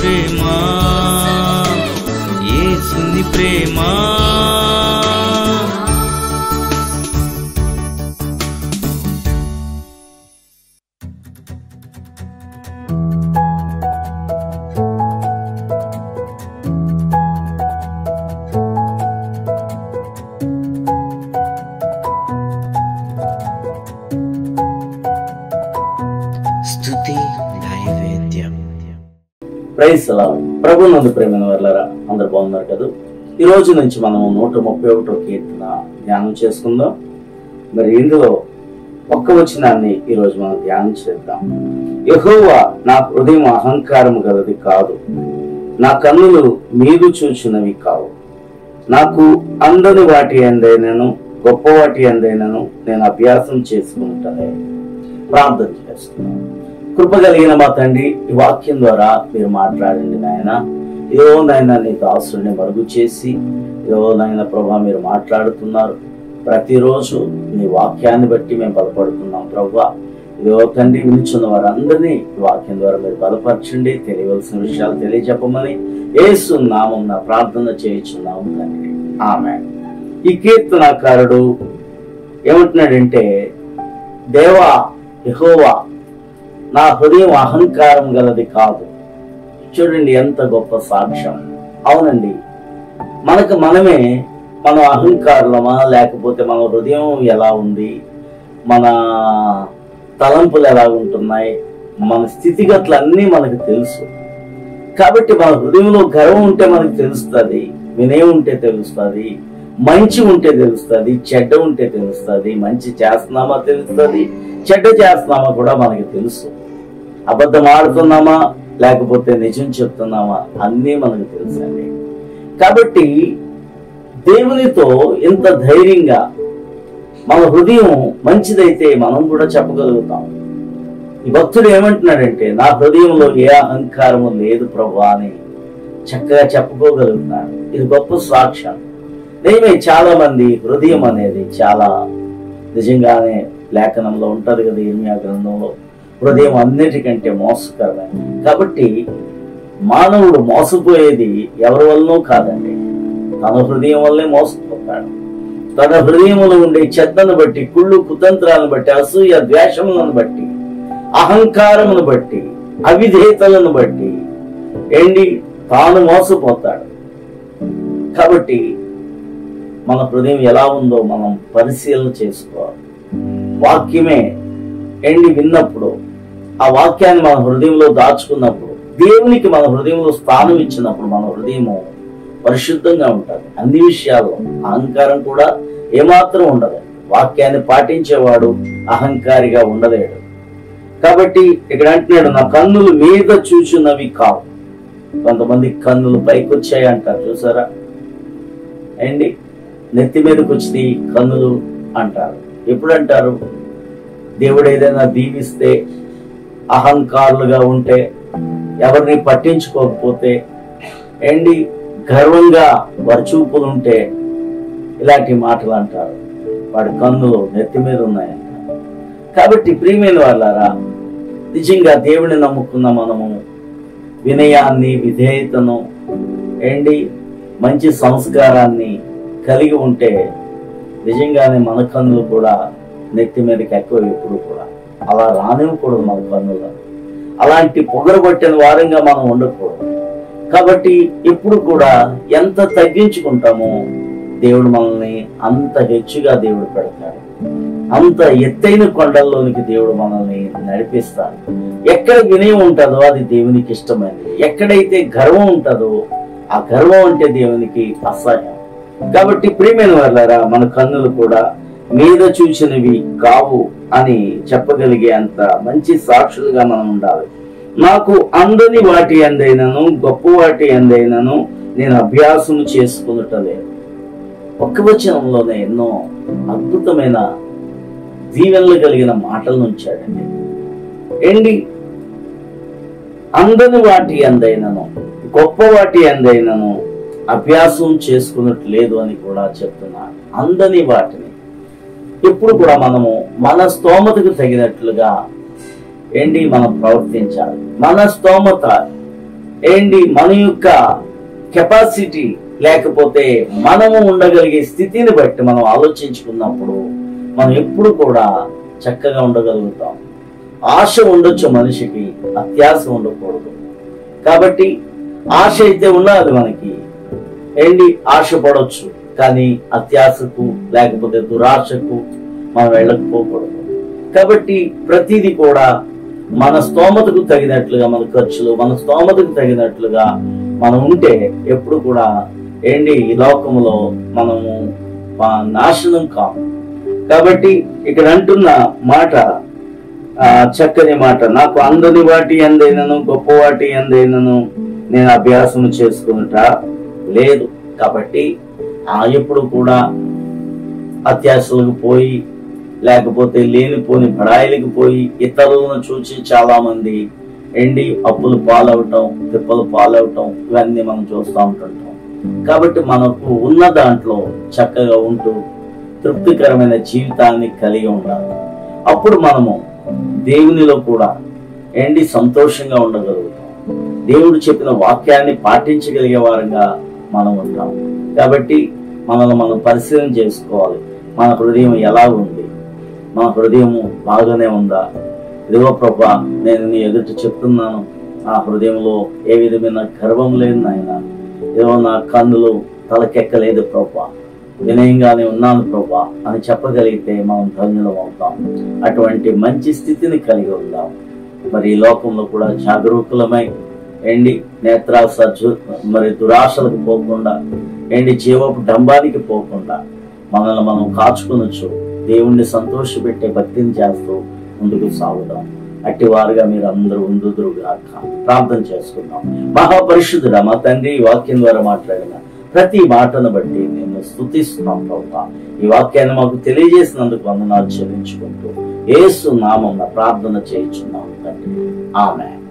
ప్రేమ, యేసుని ప్రేమ. స్తుతి నైవేద్యం. Praise lord. ప్రభునందు ప్రేమైన వారలారా, అందరు బాగున్నారు కదా. ఈ రోజు నుంచి మనము 131వ కీర్తన ధ్యానం చేసుకుందాం. మరి ఇందులో ఒక్క వచనాన్ని ఈరోజు మనం ధ్యానం చేద్దాం. యెహోవా నా హృదయం అహంకారము గలది కాదు, నా కన్నులు మీరు చూచినవి కావు. నాకు అందని వాటి అందైనను గొప్ప వాటి అందైనను నేను అభ్యాసం చేసుకుంటానే. ప్రార్థన చేస్తున్నాను. కృప కలిగిన మా తండ్రి, ఈ వాక్యం ద్వారా మీరు మాట్లాడండి నాయన. ఏవో నాయన నీ దాసుని మరుగు చేసి, ఏవో నాయన ప్రభా మీరు మాట్లాడుతున్నారు. ప్రతిరోజు నీ వాక్యాన్ని బట్టి మేము బలపడుతున్నాం ప్రభా. ఏవో తండ్రి వినిచున్న వారందరినీ ఈ వాక్యం ద్వారా మీరు బలపరచండి. తెలియవలసిన విషయాలు తెలియజెప్పమని యేసు నామమున ప్రార్థన చేయుచున్నాము తండ్రి. ఆమేన్. ఈ కీర్తనాకారుడు ఏమంటున్నాడంటే, దేవా యెహోవా నా హృదయం అహంకారం గలది కాదు. చూడండి ఎంత గొప్ప సాక్ష్యం. అవునండి, మనకు మనమే మనం అహంకారులమా, లేకపోతే మన హృదయం ఎలా ఉంది, మన తలంపులు ఎలా ఉంటున్నాయి, మన స్థితిగతులు అన్నీ మనకు తెలుసు. కాబట్టి మన హృదయంలో గర్వం ఉంటే మనకు తెలుస్తుంది, వినయం ఉంటే తెలుస్తుంది, మంచి ఉంటే తెలుస్తుంది, చెడ్డ ఉంటే తెలుస్తుంది. మంచి చేస్తున్నామా తెలుస్తుంది, చెడ్డ చేస్తున్నామా కూడా మనకి తెలుసు. అబద్ధం ఆడుతున్నామా లేకపోతే నిజం చెప్తున్నామా అన్నీ మనకు తెలుసండి. కాబట్టి దేవునితో ఇంత ధైర్యంగా మన హృదయం మంచిదైతే మనం కూడా చెప్పగలుగుతాం. ఈ భక్తుడు ఏమంటున్నాడంటే, నా హృదయంలో ఏ అహంకారము లేదు ప్రభువా అని చక్కగా చెప్పుకోగలుగుతున్నాడు. ఇది గొప్ప సాక్ష్యం. నిజమే, చాలా మంది హృదయం అనేది చాలా నిజంగానే లేఖనంలో ఉంటది కదా, ఇర్మియా గ్రంథంలో, హృదయం అన్నిటికంటే మోసకరమైనది. కాబట్టి మానవుడు మోసపోయేది ఎవరి వల్లనో కాదండి, తన హృదయం వల్లే మోసపోతాడు. తన హృదయంలో ఉండే చెడ్డను బట్టి, కుళ్ళు కుతంత్రాలను బట్టి, అసూయ ద్వేషములను బట్టి, అహంకారమును బట్టి, అవిధేయతలను బట్టి తాను మోసపోతాడు. కాబట్టి మన హృదయం ఎలా ఉందో మనం పరిశీలన చేసుకోవాలి. వాక్యమే విన్నప్పుడు, ఆ వాక్యాన్ని మన హృదయంలో దాచుకున్నప్పుడు, దేవునికి మన హృదయంలో స్థానం ఇచ్చినప్పుడు మన హృదయము పరిశుద్ధంగా ఉంటుంది. అన్ని విషయాల్లో అహంకారం కూడా ఏమాత్రం ఉండదు. వాక్యాన్ని పాటించేవాడు అహంకారిగా ఉండలేడు. కాబట్టి ఇక్కడ అంటున్నాడు, నా కన్నులు మీద చూచున్నవి కావు. కొంతమంది కన్నులు పైకి వచ్చాయి అంటారు, చూసారా నెత్తి మీదకి వచ్చి కన్నులు అంటారు. ఎప్పుడు అంటారు? దేవుడు ఏదైనా దీవిస్తే, అహంకారులుగా ఉంటే, ఎవరిని పట్టించుకోకపోతే, గర్వంగా వారి చూపులు ఉంటే ఇలాంటి మాటలు అంటారు. వాడి కన్నులు నెత్తి మీద ఉన్నాయంటారు. కాబట్టి ప్రియమైన వాళ్ళారా, నిజంగా దేవుడిని నమ్ముకున్న మనము వినయాన్ని, విధేయతను, మంచి సంస్కారాన్ని కలిగి ఉంటే నిజంగానే మన కన్నులు కూడా నెత్తి మీదకి ఎక్కువ ఎప్పుడు కూడా అలా రానివ్వకూడదు. మన కన్నులు అలాంటి పొగరబట్టిన వారంగా మనం ఉండకూడదు. కాబట్టి ఎప్పుడు కూడా ఎంత తగ్గించుకుంటామో దేవుడు మనల్ని అంత హెచ్చుగా దేవుడు పెడతాడు. అంత ఎత్తైన కొండల్లోనికి దేవుడు మనల్ని నడిపిస్తాడు. ఎక్కడ వినయం ఉంటుందో అది దేవునికి ఇష్టమైనది. ఎక్కడైతే గర్వం ఉంటుందో ఆ గర్వం అంటే దేవునికి అసహ్యం. కాబట్టి ప్రియమైన వాళ్ళారా, మన కన్నులు కూడా మీద చూసినవి కావు అని చెప్పగలిగే అంత మంచి సాక్షులుగా మనం ఉండాలి. నాకు అందని వాటి అందైనను గొప్ప వాటి అందైనను నేను అభ్యాసం చేసుకున్నట్లేదు. ఒక్క వచనంలోనే ఎన్నో అద్భుతమైన దీవెనలు కలిగిన మాటలను ఉంచాడండి. అందని వాటి అందైనను గొప్ప వాటి అందైనను అభ్యాసం చేసుకున్నట్టు లేదు అని కూడా చెప్తున్నాను. అందని వాటిని ఎప్పుడు కూడా మనము మన స్తోమతకు తగినట్లుగా మనం ప్రవర్తించాలి. మన స్తోమత మన యొక్క కెపాసిటీ లేకపోతే మనము ఉండగలిగే స్థితిని బట్టి మనం ఆలోచించుకున్నప్పుడు మనం ఎప్పుడు కూడా చక్కగా ఉండగలుగుతాం. ఆశ ఉండొచ్చు మనిషికి, అత్యాశ ఉండకూడదు. కాబట్టి ఆశ అయితే ఉన్నది మనకి, ఆశపడవచ్చు, కానీ అత్యాశకు లేకపోతే దురాశకు మనం వెళ్ళకపోకూడదు. కాబట్టి ప్రతిదీ కూడా మన స్తోమతకు తగినట్లుగా, మన ఖర్చులు మన స్తోమతకు తగినట్లుగా మనం ఉంటే ఎప్పుడు కూడా ఈ లోకంలో మనము నాశనం కాము. కాబట్టి ఇక్కడ అంటున్న మాట చక్కని మాట, నాకు అందని వాటి ఎందైనను గొప్ప వాటి ఎందైనను నేను అభ్యాసము చేసుకున్నట లేదు. కాబట్టి ఎప్పుడు కూడా అత్యాశలకు పోయి లేకపోతే లేనిపోని బడాయిలకు పోయి ఇతరులను చూసి చాలా మంది అప్పులు పాలవటం, తిప్పలు పాలవటం ఇవన్నీ మనం చూస్తూ ఉంటుంటాం. కాబట్టి మనకు ఉన్న దాంట్లో చక్కగా ఉంటూ తృప్తికరమైన జీవితాన్ని కలిగి ఉండాలి. అప్పుడు మనము దేవునిలో కూడా సంతోషంగా ఉండగలుగుతాం. దేవుడు చెప్పిన వాక్యాన్ని పాటించగలిగే వారంగా మనం ఉంటాం. కాబట్టి మనల్ని మనం పరిశీలన చేసుకోవాలి. మన హృదయం ఎలా ఉంది? మన హృదయము బాగానే ఉందా? ఇదిగో ప్రభా, నేను నీ ఎదుట చెప్తున్నాను, నా హృదయంలో ఏ విధమైన గర్వం లేదు నాయన. ఏదో నా కన్నులు తలకెక్కలేదు ప్రభా, వినయంగానే ఉన్నాను ప్రభా అని చెప్పగలిగితే మనం ధన్యులం అవుతాం. అటువంటి మంచి స్థితిని కలిగి ఉందాం. మరి ఈ లోకంలో కూడా జాగరూకులమై నేత్రాశ మరి దురాశలకు పోకుండా జీవపు డంబానికి పోకుండా మనల్ని మనం కాచుకొనొచ్చు దేవుణ్ణి సంతోషపెట్టే భక్తిని చేస్తూ ముందుకు సాగుదాం. అట్టి వారుగా మీరు అందరూ ఉందురుగాక. ప్రార్థన చేసుకుందాం. మహాపరిశుద్ధుడా మా తండ్రి, ఈ వాక్యం ద్వారా మాట్లాడిన ప్రతి మాటను బట్టి నేను స్తుతిస్తున్నాం ప్రభువా. ఈ వాక్యాన్ని మాకు తెలియజేసినందుకు వందనాలు చెల్లించుకుంటూ యేసు నామమున ప్రార్థన చేయుచున్నాం తండ్రి. ఆమేన్.